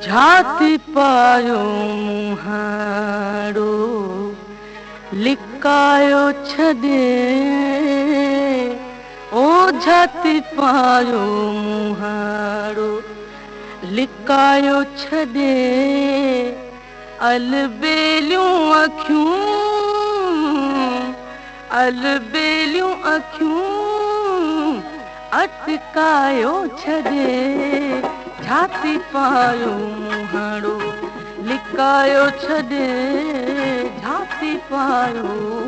झाती पायो मुहाड़ो लिकायो छदे ओ झाती पायो मुहाड़ो लिकायो छदे अलबेलियूं अखियूं अटकायो छदे झाती पायो मुहाड़ो लिकायो छदे झाती पायो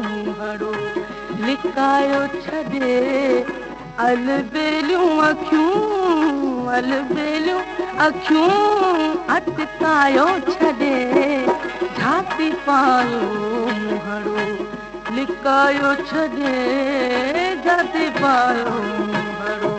मुहाड़ो लिकायो छदे अलबेलियूं अखियूं अटकायो छदे झाती पायो मुहाड़ो लिकायो छदे झाती पायो मुहाड़ो।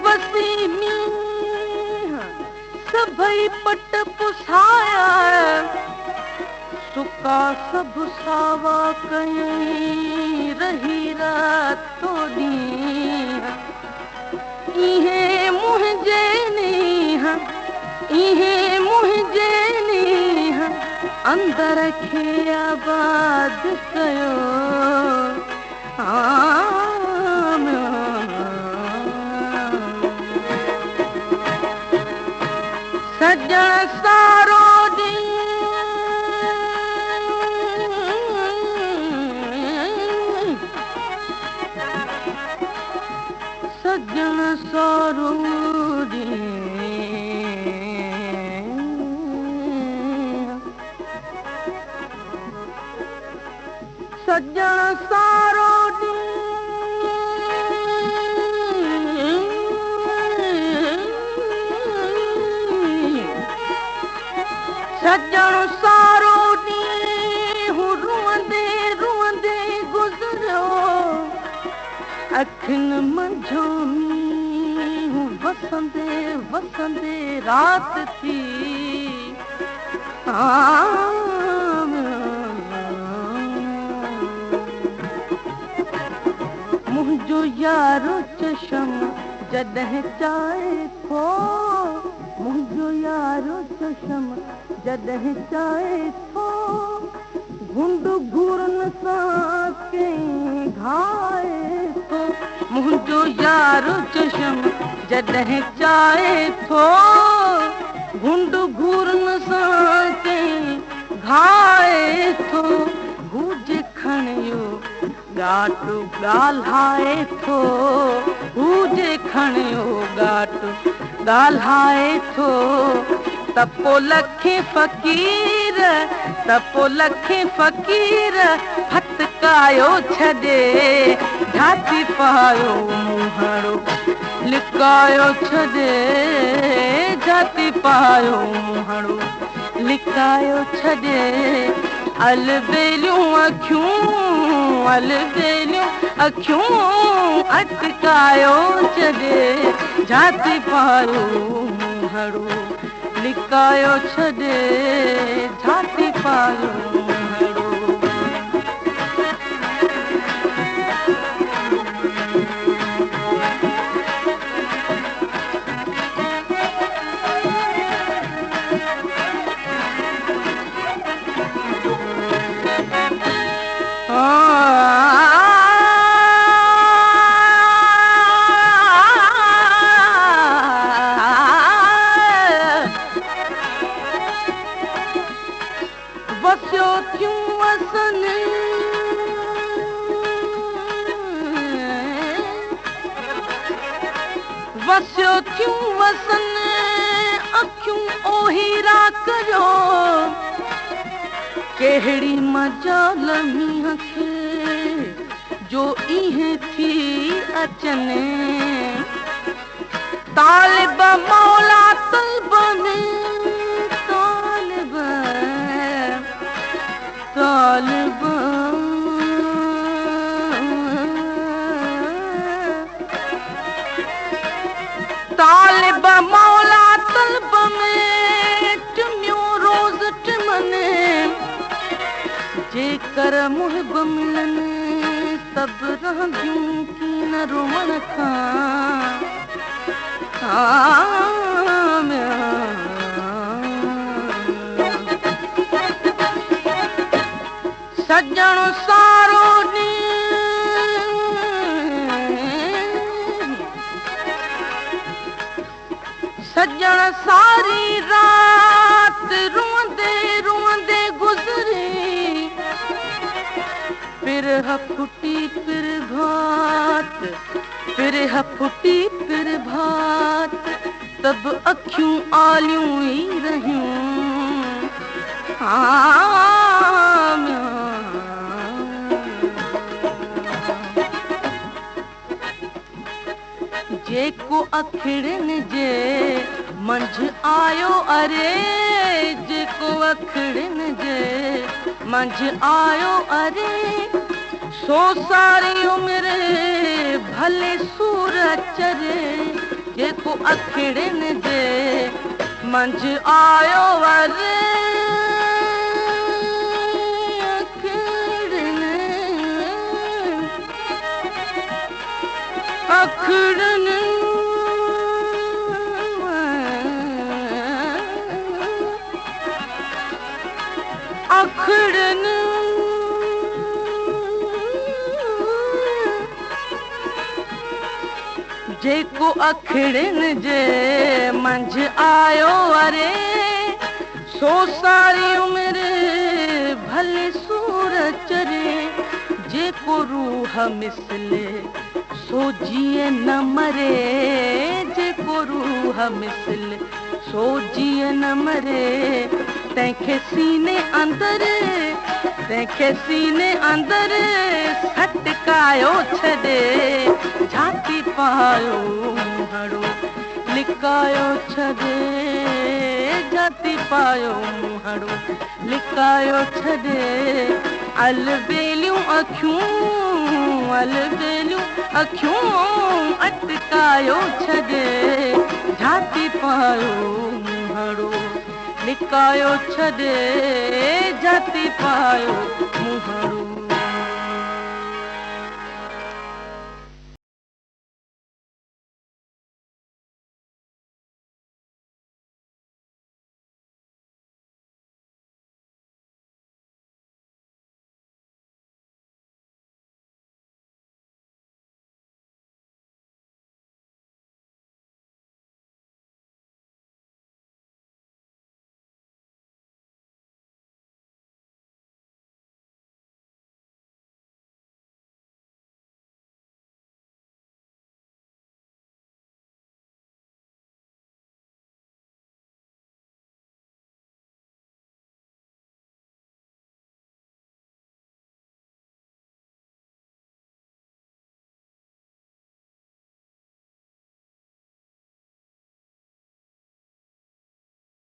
वसी में सभई पट पुसाया सुका सब सावा कई रही रातो दी इहे मुझे नीह अंदर खे आबाद कयो सजण सारो सजण सारो सजण सारो सजण सारो ॾींहुं रुअंदे गुज़रियो अखियुनि मंझो मींहुं वसंदे रात थी मुंहिंजो यारो चशम जॾहिं चाहे थो मुंहिंजो यारो चशम जॾहिं चाहे थो घुंड घूरन सां कंहिं घाए थो मुंहिंजो यारो चशम जॾहिं चाहे थो घुंड घूरन सां कंहिं घाए थो हुजे खणियो ॻाटु ॻाल्हाए थो हुजे खणियो ॻाटु ॻाल्हाए थो त पोइ लखे फ़क़ीर फटकायो छॾे झाती पायो मुहाड़ो लिकायो छॾे झाती पायो मुहाड़ो लिकायो छॾे अलबेलियूं अखियूं अटकायो छॾे झाती पायो मुहाड़ो लिकायो छॾे झाती पायो मुहाड़ो। वसियो थियूं वसन अखियूं ओहीरा कयो कहिड़ी मजाल मींहं खे जो इहे थी अचने तालिब मौला तलब में तालिब तालिब तालिब मौला तलब में टिम्यूं रोज़ टिमने जेकर मुहिब मिलनि सब रहंदियूं कीन रोवण खां सजण सारो सजण सारी रात रोंदे रोंदे गुज़री पिरह फुटी पिर भात पिरह फुटी पिर भात तब अखियूं आलियूं ई रहियूं जेको अखिड़नि जे मंझि आयो अरे जेको अखिड़नि जे मंझि आयो अरे सो सारी उमिरि भले सूर चरे जेको अखिड़नि जे मंझि आयो अरे अखिड़नि अखिड़नि जेको अखिड़नि जे मंझि आयो अरे सो सारी उमिरि भले सूर चरे जेको रूह मिसले सो जिए न मरे जेको रूह मिसले सो जिए न मरे तंहिंखे सीने अंदर सटकायो छॾे छाती पायो मुहड़ो लिकायो छॾे छाती पायो मुहड़ो लिकायो छॾे अलबेलियूं अखियूं अटकायो छॾे छाती पायो मुहड़ो लिकायो छॾे जाती पायो मुहड़ो